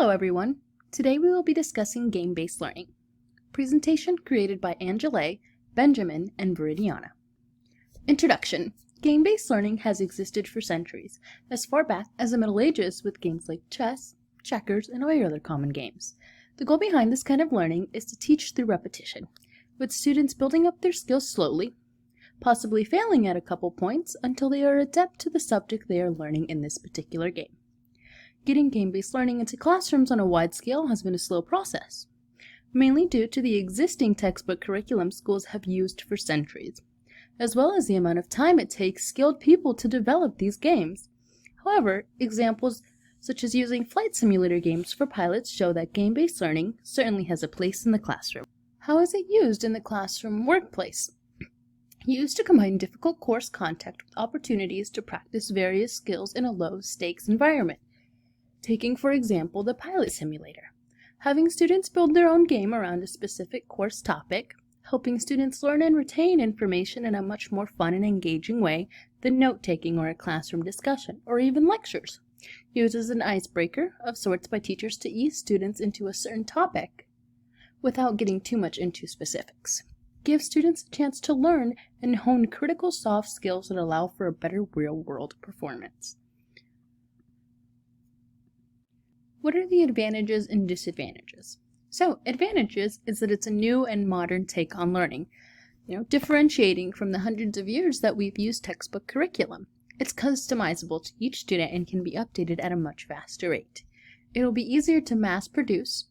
Hello everyone! Today we will be discussing game-based learning. Presentation created by Angela, Benjamin, and Viridiana. Introduction. Game-based learning has existed for centuries, as far back as the Middle Ages with games like chess, checkers, and other common games. The goal behind this kind of learning is to teach through repetition, with students building up their skills slowly, possibly failing at a couple points until they are adept to the subject they are learning in this particular game. Getting game-based learning into classrooms on a wide scale has been a slow process, mainly due to the existing textbook curriculum schools have used for centuries, as well as the amount of time it takes skilled people to develop these games. However, examples such as using flight simulator games for pilots show that game-based learning certainly has a place in the classroom. How is it used in the classroom workplace? Used to combine difficult course content with opportunities to practice various skills in a low-stakes environment. Taking, for example, the pilot simulator. Having students build their own game around a specific course topic, helping students learn and retain information in a much more fun and engaging way than note-taking or a classroom discussion, or even lectures. Used as an icebreaker of sorts by teachers to ease students into a certain topic without getting too much into specifics. Give students a chance to learn and hone critical soft skills that allow for a better real-world performance. What are the advantages and disadvantages? So, advantages is that it's a new and modern take on learning, differentiating from the hundreds of years that we've used textbook curriculum. It's customizable to each student and can be updated at a much faster rate. It'll be easier to mass produce,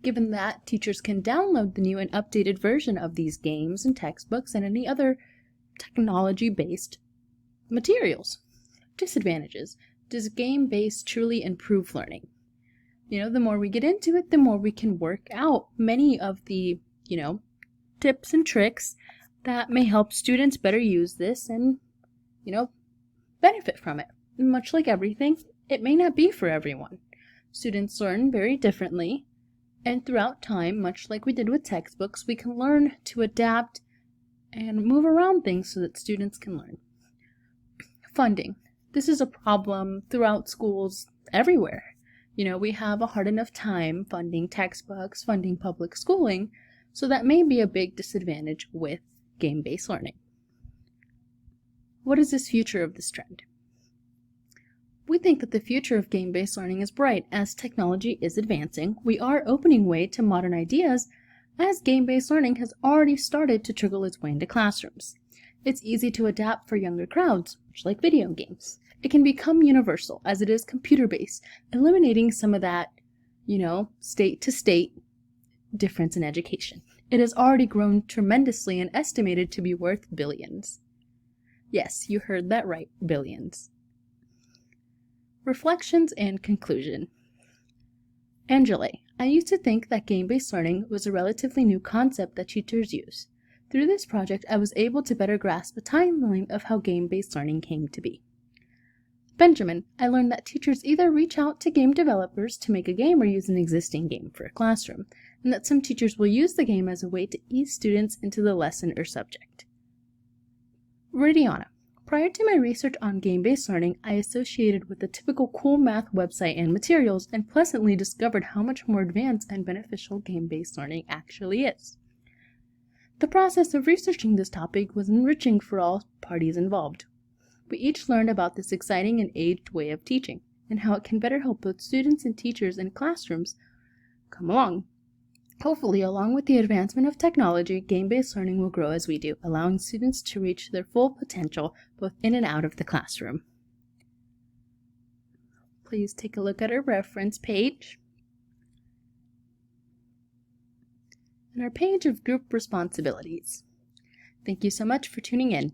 given that teachers can download the new and updated version of these games and textbooks and any other technology-based materials. Disadvantages. Does game-based truly improve learning? The more we get into it, the more we can work out many of the, tips and tricks that may help students better use this and, benefit from it. Much like everything, it may not be for everyone. Students learn very differently, and throughout time, much like we did with textbooks, we can learn to adapt and move around things so that students can learn. Funding. This is a problem throughout schools everywhere. We have a hard enough time funding textbooks, funding public schooling, so that may be a big disadvantage with game-based learning. What is this future of this trend? We think that the future of game-based learning is bright. As technology is advancing, we are opening way to modern ideas as game-based learning has already started to trickle its way into classrooms. It's easy to adapt for younger crowds, much like video games. It can become universal as it is computer-based, eliminating some of that, state-to-state difference in education. It has already grown tremendously and estimated to be worth billions. Yes, you heard that right, billions. Reflections and conclusion. Angela, I used to think that game-based learning was a relatively new concept that teachers use. Through this project, I was able to better grasp the timeline of how game-based learning came to be. Benjamin, I learned that teachers either reach out to game developers to make a game or use an existing game for a classroom, and that some teachers will use the game as a way to ease students into the lesson or subject. Viridiana, prior to my research on game-based learning, I associated with the typical cool math website and materials and pleasantly discovered how much more advanced and beneficial game-based learning actually is. The process of researching this topic was enriching for all parties involved. We each learned about this exciting and aged way of teaching, and how it can better help both students and teachers in classrooms come along. Hopefully, along with the advancement of technology, game-based learning will grow as we do, allowing students to reach their full potential both in and out of the classroom. Please take a look at our reference page and our page of group responsibilities. Thank you so much for tuning in.